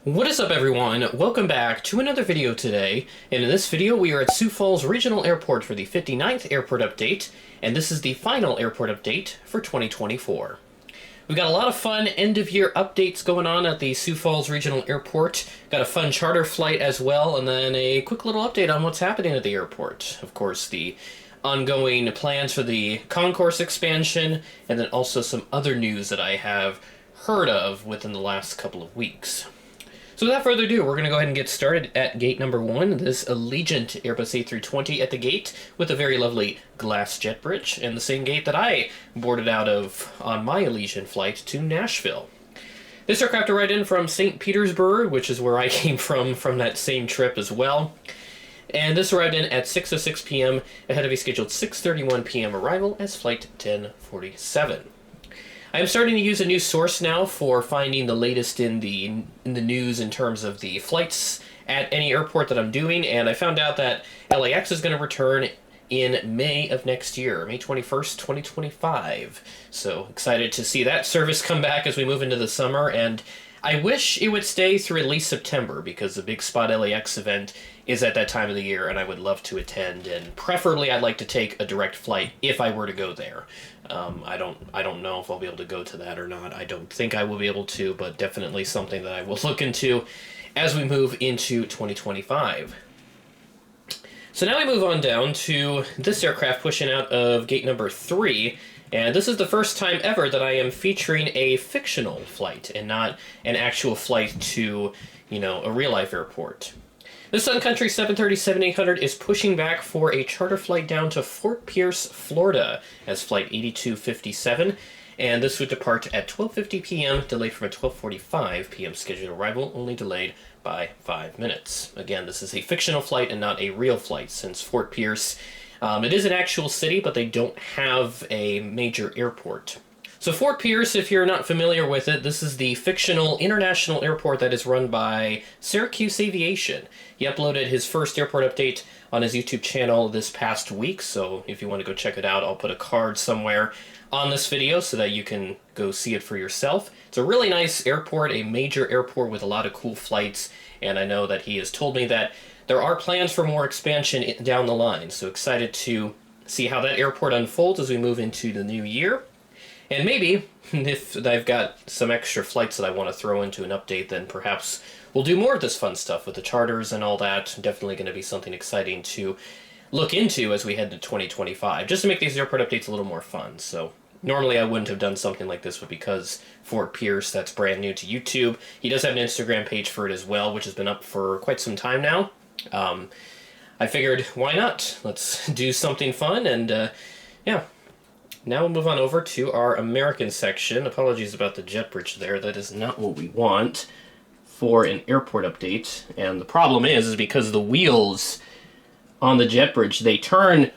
What is up, everyone? Welcome back to another video today, and in this video we are at Sioux Falls Regional Airport for the 59th airport update, and this is the final airport update for 2024. We've got a lot of fun end-of-year updates going on at the Sioux Falls Regional Airport. Got a fun charter flight as well, and then a quick little update on what's happening at the airport. Of course, the ongoing plans for the concourse expansion, and then also some other news that I have heard of within the last couple of weeks. So without further ado, we're going to go ahead and get started at gate number 1, this Allegiant Airbus A320 at the gate with a very lovely glass jet bridge, and the same gate that I boarded out of on my Allegiant flight to Nashville. This aircraft arrived in from St. Petersburg, which is where I came from that same trip as well. And this arrived in at 6:06 p.m. ahead of a scheduled 6:31 p.m. arrival as flight 1047. I am starting to use a new source now for finding the latest in the news in terms of the flights at any airport that I'm doing, and I found out that LAX is going to return in May of next year, May 21st, 2025. So excited to see that service come back as we move into the summer, and I wish it would stay through at least September, because the Big Spot LAX event is at that time of the year, and I would love to attend, and preferably I'd like to take a direct flight if I were to go there. I don't know if I'll be able to go to that or not. I don't think I will be able to, but definitely something that I will look into as we move into 2025. So now we move on down to this aircraft pushing out of gate number 3, and this is the first time ever that I am featuring a fictional flight and not an actual flight to, a real-life airport. The Sun Country 737-800 is pushing back for a charter flight down to Fort Pierce, Florida, as Flight 8257, and this would depart at 12:50 p.m., delayed from a 12:45 p.m. scheduled arrival, only delayed by 5 minutes. Again, this is a fictional flight and not a real flight, since Fort Pierce, it is an actual city, but they don't have a major airport. So Fort Pierce, if you're not familiar with it, this is the fictional international airport that is run by Syracuse Aviation. He uploaded his first airport update on his YouTube channel this past week, so if you want to go check it out, I'll put a card somewhere on this video so that you can go see it for yourself. It's a really nice airport, a major airport with a lot of cool flights, and I know that he has told me that there are plans for more expansion down the line, so excited to see how that airport unfolds as we move into the new year. And maybe, if I've got some extra flights that I want to throw into an update, then perhaps we'll do more of this fun stuff with the charters and all that. Definitely going to be something exciting to look into as we head to 2025, just to make these airport updates a little more fun. So normally I wouldn't have done something like this, but because Fort Pierce, that's brand new to YouTube, he does have an Instagram page for it as well, which has been up for quite some time now. I figured, why not? Let's do something fun, and yeah. Now we'll move on over to our American section. Apologies about the jet bridge there. That is not what we want for an airport update. And the problem is because the wheels on the jet bridge, they turn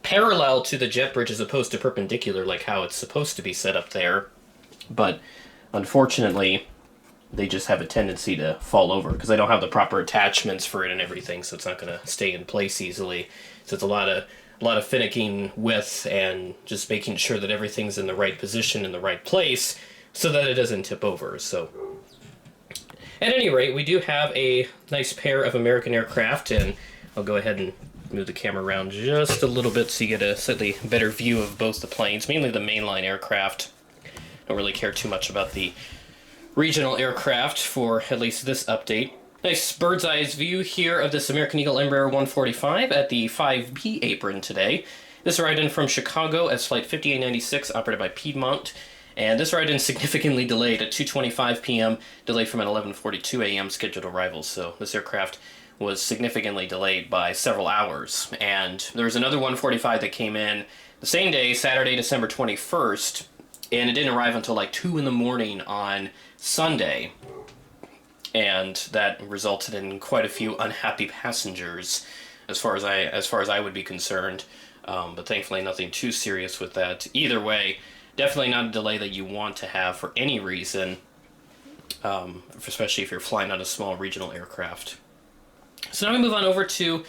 parallel to the jet bridge as opposed to perpendicular, like how it's supposed to be set up there. But unfortunately, they just have a tendency to fall over because they don't have the proper attachments for it and everything, so it's not going to stay in place easily. So it's a lot of finicking with and just making sure that everything's in the right position, in the right place, so that it doesn't tip over. So at any rate, we do have a nice pair of American aircraft, and I'll go ahead and move the camera around just a little bit so you get a slightly better view of both the planes, mainly the mainline aircraft. Don't really care too much about the regional aircraft for at least this update. Nice bird's eye view here of this American Eagle Embraer 145 at the 5B apron today. This arrived in from Chicago as Flight 5896, operated by Piedmont, and this arrived in significantly delayed at 2:25 p.m., delayed from an 11:42 a.m. scheduled arrival, so this aircraft was significantly delayed by several hours. And there was another 145 that came in the same day, Saturday, December 21st, and it didn't arrive until like 2 in the morning on Sunday. And that resulted in quite a few unhappy passengers, as far as I would be concerned. But thankfully, nothing too serious with that. Either way, definitely not a delay that you want to have for any reason, especially if you're flying on a small regional aircraft. So now we move on over to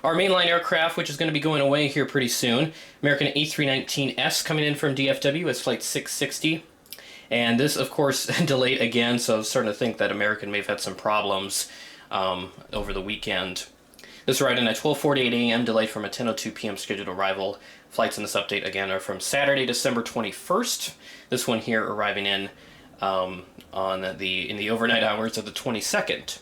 our mainline aircraft, which is going to be going away here pretty soon. American A319S coming in from DFW as Flight 660. And this, of course, delayed again, so I was starting to think that American may have had some problems over the weekend. This arrived in at 12:48 a.m., delayed from a 10:02 p.m. scheduled arrival. Flights in this update, again, are from Saturday, December 21st. This one here arriving in in the overnight hours of the 22nd.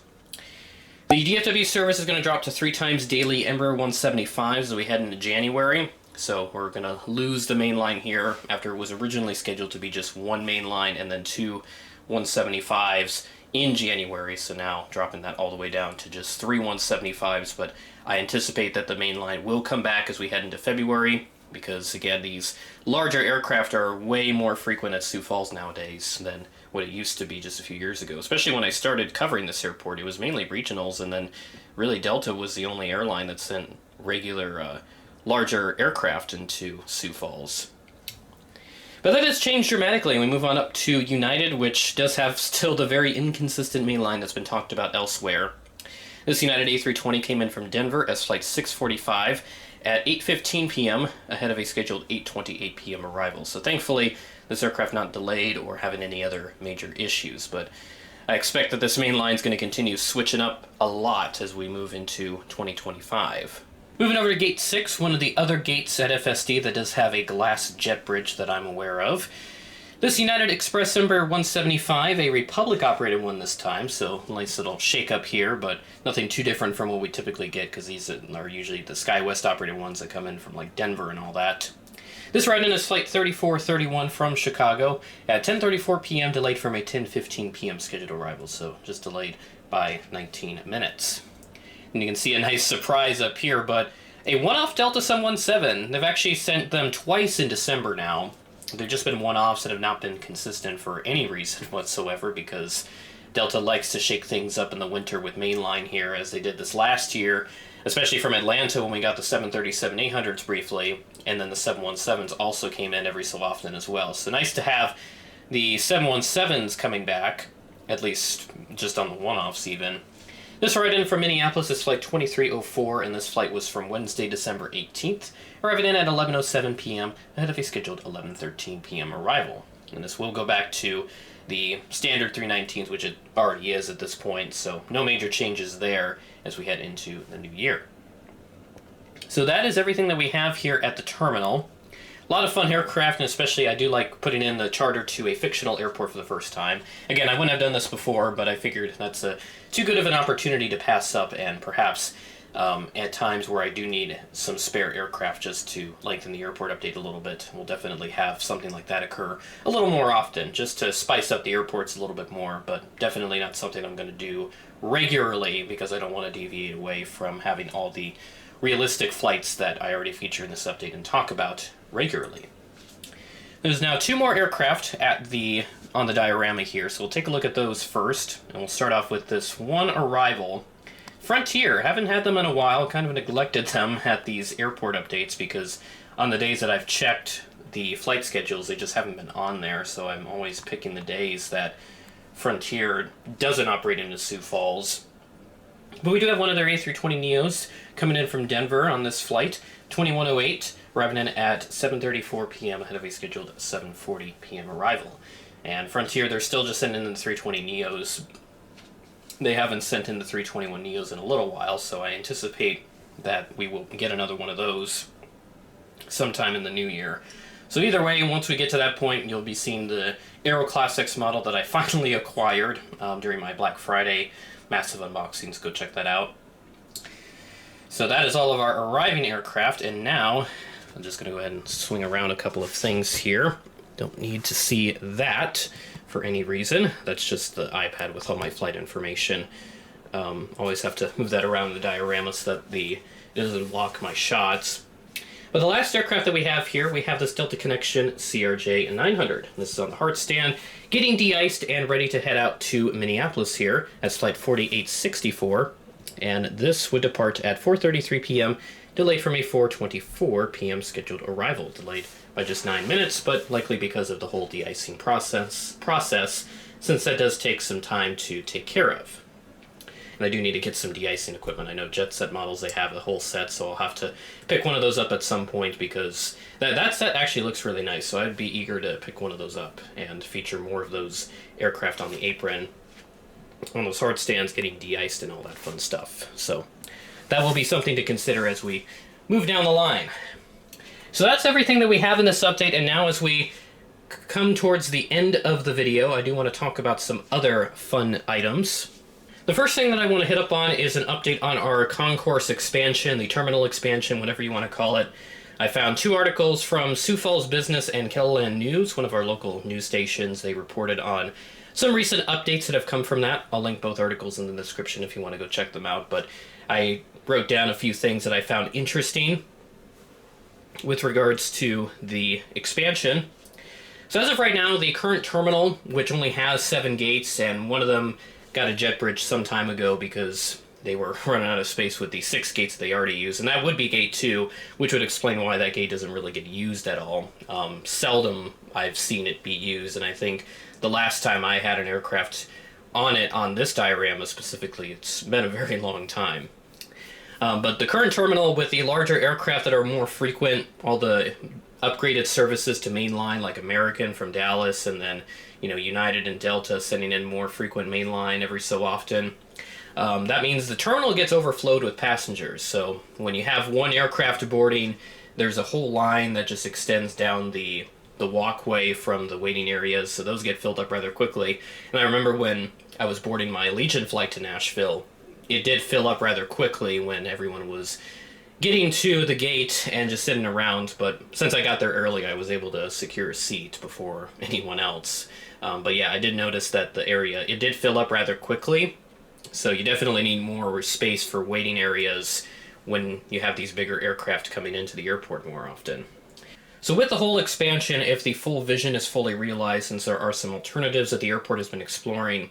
The DFW service is going to drop to 3 times daily Embraer 175s as we head into January. So we're going to lose the main line here after it was originally scheduled to be just 1 main line and then 2 175s in January. So now dropping that all the way down to just 3 175s. But I anticipate that the main line will come back as we head into February because, again, these larger aircraft are way more frequent at Sioux Falls nowadays than what it used to be just a few years ago. Especially when I started covering this airport, it was mainly regionals, and then really Delta was the only airline that sent regular larger aircraft into Sioux Falls. But that has changed dramatically, and we move on up to United, which does have still the very inconsistent main line that's been talked about elsewhere. This United A320 came in from Denver as flight 645 at 8:15 p.m. ahead of a scheduled 8:28 p.m. arrival. So thankfully, this aircraft not delayed or having any other major issues, but I expect that this main line is going to continue switching up a lot as we move into 2025. Moving over to Gate 6, one of the other gates at FSD that does have a glass jet bridge that I'm aware of. This United Express Embraer 175, a Republic-operated one this time, so nice little shake-up here, but nothing too different from what we typically get, because these are usually the SkyWest-operated ones that come in from like Denver and all that. This ride-in is Flight 3431 from Chicago at 10:34 p.m., delayed from a 10:15 p.m. scheduled arrival, so just delayed by 19 minutes. And you can see a nice surprise up here, but a one-off Delta 717. They've actually sent them twice in December now. They've just been one-offs that have not been consistent for any reason whatsoever, because Delta likes to shake things up in the winter with mainline here, as they did this last year, especially from Atlanta when we got the 737-800s briefly, and then the 717s also came in every so often as well. So nice to have the 717s coming back, at least just on the one-offs even. This ride-in from Minneapolis is Flight 2304, and this flight was from Wednesday, December 18th, arriving in at 11:07 p.m. ahead of a scheduled 11:13 p.m. arrival. And this will go back to the standard 319s, which it already is at this point, so no major changes there as we head into the new year. So that is everything that we have here at the terminal. A lot of fun aircraft, and especially I do like putting in the charter to a fictional airport for the first time. Again, I wouldn't have done this before, but I figured that's too good of an opportunity to pass up, and perhaps at times where I do need some spare aircraft just to lengthen the airport update a little bit, we'll definitely have something like that occur a little more often, just to spice up the airports a little bit more, but definitely not something I'm going to do regularly, because I don't want to deviate away from having all the realistic flights that I already feature in this update and talk about regularly. There's now 2 more aircraft on the diorama here, so we'll take a look at those first, and we'll start off with this one arrival. Frontier, haven't had them in a while, kind of neglected them at these airport updates because on the days that I've checked the flight schedules, they just haven't been on there, so I'm always picking the days that Frontier doesn't operate into Sioux Falls. But we do have one of their A320neos coming in from Denver on this flight, 2108, arriving in at 7:34 p.m. ahead of a scheduled 7:40 p.m. arrival. And Frontier, they're still just sending in the 320neos. They haven't sent in the 321neos in a little while, so I anticipate that we will get another one of those sometime in the new year. So either way, once we get to that point, you'll be seeing the Aero Classics model that I finally acquired during my Black Friday massive unboxings. Go check that out. So that is all of our arriving aircraft, and now I'm just going to go ahead and swing around a couple of things here. Don't need to see that for any reason. That's just the iPad with all my flight information. Always have to move that around the diorama so that it doesn't block my shots. But the last aircraft that we have here, we have this Delta Connection CRJ 900. This is on the hard stand, getting de-iced and ready to head out to Minneapolis here as Flight 4864. And this would depart at 4:33 p.m., delayed from a 4:24 p.m. scheduled arrival. Delayed by just 9 minutes, but likely because of the whole de-icing process, since that does take some time to take care of. And I do need to get some de-icing equipment. I know Jet Set models, they have the whole set, so I'll have to pick one of those up at some point because that set actually looks really nice. So I'd be eager to pick one of those up and feature more of those aircraft on the apron, on those hard stands, getting de-iced and all that fun stuff. So that will be something to consider as we move down the line. So that's everything that we have in this update, and now as we come towards the end of the video, I do want to talk about some other fun items. The first thing that I want to hit up on is an update on our concourse expansion, the terminal expansion, whatever you want to call it. I found 2 articles from Sioux Falls Business and Kettleland News, one of our local news stations. They reported on some recent updates that have come from that. I'll link both articles in the description if you want to go check them out, but I wrote down a few things that I found interesting with regards to the expansion. So as of right now, the current terminal, which only has 7 gates, and one of them got a jet bridge some time ago because they were running out of space with the 6 gates they already use, and that would be gate 2, which would explain why that gate doesn't really get used at all. Seldom I've seen it be used, and I think the last time I had an aircraft on it on this diorama specifically, it's been a very long time. But the current terminal with the larger aircraft that are more frequent, all the upgraded services to mainline like American from Dallas, and then United and Delta sending in more frequent mainline every so often. That means the terminal gets overflowed with passengers. So when you have one aircraft boarding, there's a whole line that just extends down the walkway from the waiting areas, so those get filled up rather quickly. And I remember when I was boarding my Allegiant flight to Nashville, it did fill up rather quickly when everyone was getting to the gate and just sitting around, but since I got there early, I was able to secure a seat before anyone else. But yeah, I did notice that the area, it did fill up rather quickly, so you definitely need more space for waiting areas when you have these bigger aircraft coming into the airport more often. So with the whole expansion, if the full vision is fully realized, since there are some alternatives that the airport has been exploring,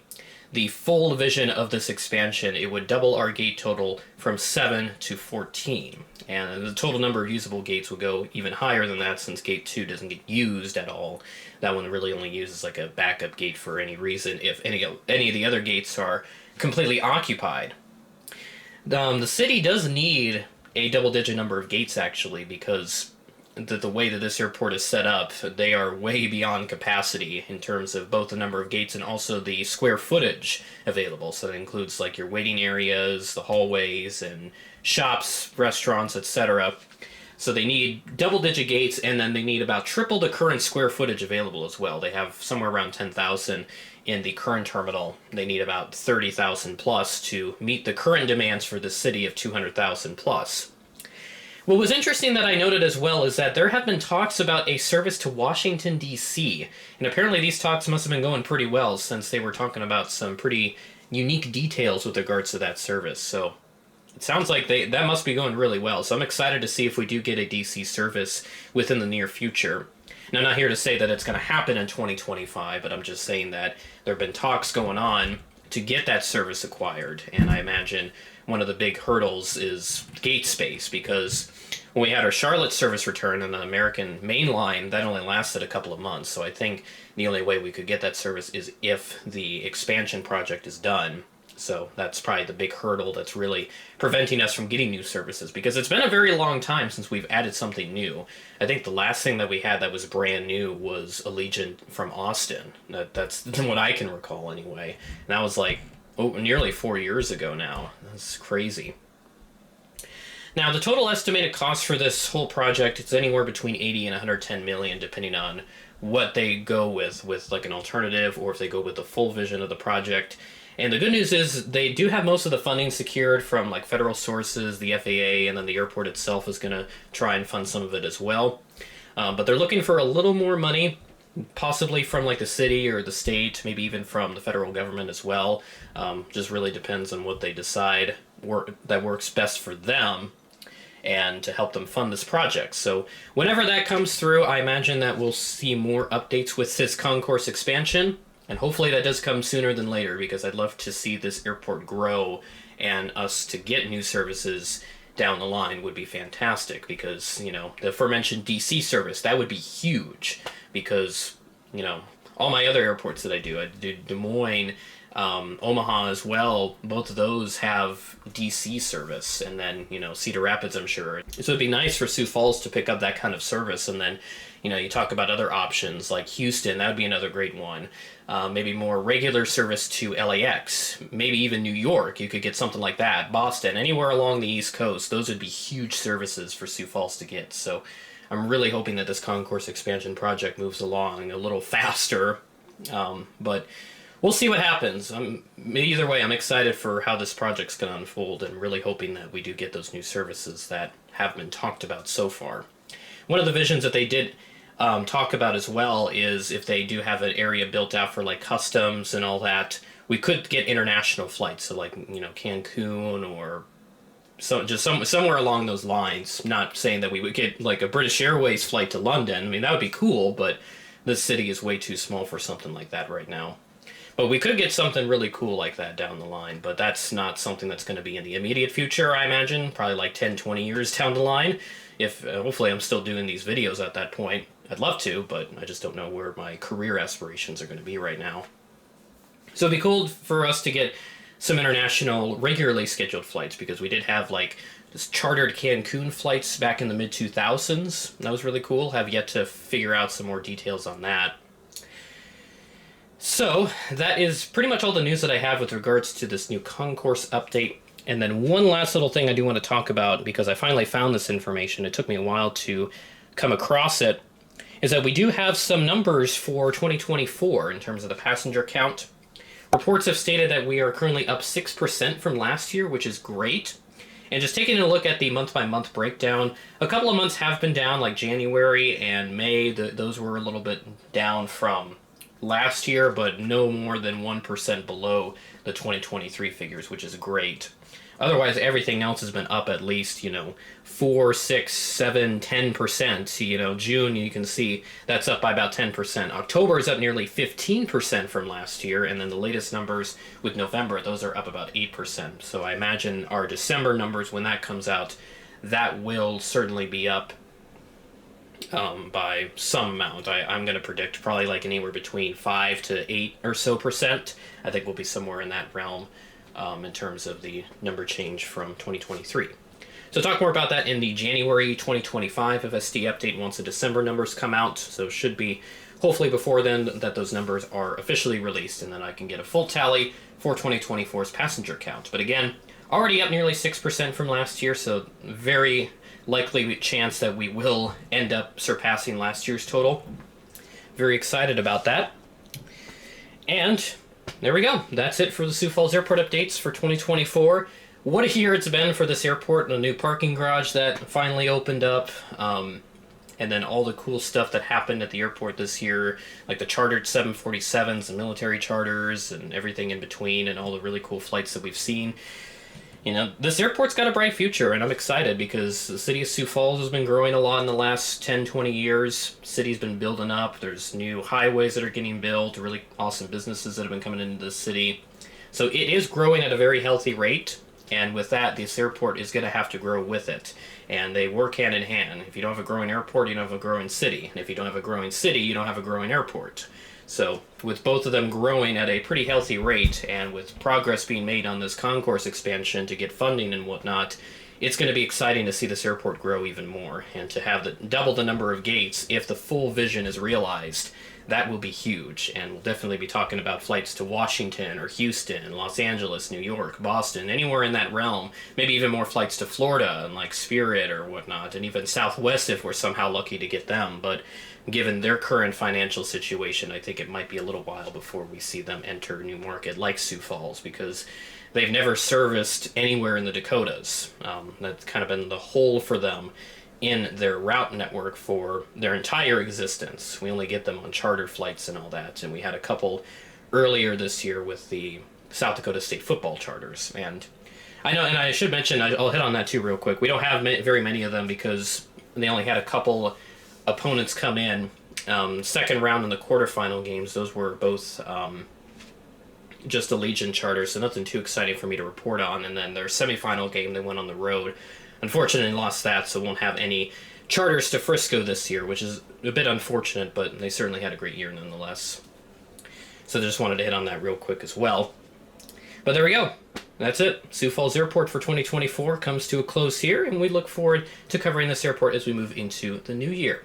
the full vision of this expansion, it would double our gate total from 7 to 14. And the total number of usable gates will go even higher than that, since gate 2 doesn't get used at all. That one really only uses like a backup gate for any reason if any of the other gates are completely occupied. The city does need a double-digit number of gates, actually, because the way that this airport is set up, they are way beyond capacity in terms of both the number of gates and also the square footage available. So that includes like your waiting areas, the hallways, and shops, restaurants, etc. So they need double-digit gates, and then they need about triple the current square footage available as well. They have somewhere around 10,000 in the current terminal. They need about 30,000 plus to meet the current demands for the city of 200,000 plus. What was interesting that I noted as well is that there have been talks about a service to Washington, D.C., and apparently these talks must have been going pretty well, since they were talking about some pretty unique details with regards to that service. So it sounds like that must be going really well. So I'm excited to see if we do get a D.C. service within the near future. And I'm not here to say that it's going to happen in 2025, but I'm just saying that there have been talks going on to get that service acquired, and I imagine one of the big hurdles is gate space, because when we had our Charlotte service return on the American mainline, that only lasted a couple of months. So I think the only way we could get that service is if the expansion project is done. So that's probably the big hurdle that's really preventing us from getting new services, because it's been a very long time since we've added something new. I think the last thing that we had that was brand new was Allegiant from Austin. That's what I can recall anyway. And that was like nearly 4 years ago now. That's crazy. Now, the total estimated cost for this whole project is anywhere between 80 and 110 million, depending on what they go with like an alternative, or if they go with the full vision of the project. And the good news is they do have most of the funding secured from like federal sources, the FAA, and then the airport itself is going to try and fund some of it as well. But they're looking for a little more money, possibly from like the city or the state, maybe even from the federal government as well. Just really depends on what they decide that works best for them and to help them fund this project. So whenever that comes through, I imagine that we'll see more updates with this concourse expansion. And hopefully that does come sooner than later, because I'd love to see this airport grow, and us to get new services down the line would be fantastic, because, the aforementioned DC service, that would be huge, because, all my other airports that I do Des Moines, Omaha as well. Both of those have DC service, and then, Cedar Rapids, I'm sure. So it'd be nice for Sioux Falls to pick up that kind of service, and then, you talk about other options like Houston, that would be another great one. Maybe more regular service to LAX, maybe even New York. You could get something like that. Boston, anywhere along the East Coast, those would be huge services for Sioux Falls to get. So I'm really hoping that this concourse expansion project moves along a little faster, but we'll see what happens. Either way, I'm excited for how this project's going to unfold, and really hoping that we do get those new services that have been talked about so far. One of the visions that they did talk about as well is if they do have an area built out for like customs and all that, we could get international flights, so like Cancun or somewhere along those lines. Not saying that we would get like a British Airways flight to London. I mean, that would be cool, but this city is way too small for something like that right now. But we could get something really cool like that down the line, but that's not something that's going to be in the immediate future, I imagine. Probably like 10, 20 years down the line. If hopefully I'm still doing these videos at that point. I'd love to, but I just don't know where my career aspirations are going to be right now. So it'd be cool for us to get some international regularly scheduled flights, because we did have like just chartered Cancun flights back in the mid-2000s. That was really cool. Have yet to figure out some more details on that. So that is pretty much all the news that I have with regards to this new concourse update. And then one last little thing I do want to talk about, because I finally found this information. It took me a while to come across it, is that we do have some numbers for 2024 in terms of the passenger count. Reports have stated that we are currently up 6% from last year, which is great. And just taking a look at the month-by-month breakdown, a couple of months have been down, like January and May. Those were a little bit down from last year, but no more than 1% below the 2023 figures, which is great. Otherwise, everything else has been up at least, 4, 6, 7, 10%. June, you can see that's up by about 10%. October is up nearly 15% from last year, and then the latest numbers with November, those are up about 8%. So I imagine our December numbers, when that comes out, that will certainly be up by some amount. I'm going to predict probably like anywhere between 5 to 8 or so percent. I think we'll be somewhere in that realm in terms of the number change from 2023. So talk more about that in the January 2025 FSD update once the December numbers come out. So it should be hopefully before then that those numbers are officially released, and then I can get a full tally for 2024's passenger count. But again, already up nearly 6% from last year, so very likely chance that we will end up surpassing last year's total. Very excited about that. And there we go. That's it for the Sioux Falls Airport updates for 2024. What a year it's been for this airport, and a new parking garage that finally opened up. And then all the cool stuff that happened at the airport this year, like the chartered 747s and military charters and everything in between, and all the really cool flights that we've seen. This airport's got a bright future, and I'm excited because the city of Sioux Falls has been growing a lot in the last 10, 20 years. City's been building up. There's new highways that are getting built, really awesome businesses that have been coming into the city. So it is growing at a very healthy rate, and with that, this airport is going to have to grow with it. And they work hand in hand. If you don't have a growing airport, you don't have a growing city. And if you don't have a growing city, you don't have a growing airport. So with both of them growing at a pretty healthy rate, and with progress being made on this concourse expansion to get funding and whatnot, it's going to be exciting to see this airport grow even more, and to have double the number of gates if the full vision is realized. That will be huge, and we'll definitely be talking about flights to Washington or Houston, Los Angeles, New York, Boston, anywhere in that realm. Maybe even more flights to Florida and like Spirit or whatnot, and even Southwest if we're somehow lucky to get them. But given their current financial situation, I think it might be a little while before we see them enter a new market like Sioux Falls, because they've never serviced anywhere in the Dakotas. That's kind of been the hole for them in their route network for their entire existence. We only get them on charter flights and all that, and we had a couple earlier this year with the South Dakota State football charters. And I know, and I should mention, I'll hit on that too real quick, we don't have very many of them because they only had a couple opponents come in. Second round in the quarterfinal games, those were both just Allegiant charters, so nothing too exciting for me to report on. And then their semifinal game, they went on the road. Unfortunately lost that, so won't have any charters to Frisco this year, which is a bit unfortunate, but they certainly had a great year nonetheless. So just wanted to hit on that real quick as well. But there we go. That's it. Sioux Falls Airport for 2024 comes to a close here, and we look forward to covering this airport as we move into the new year.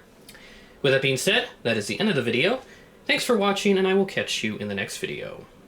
With that being said, that is the end of the video. Thanks for watching, and I will catch you in the next video.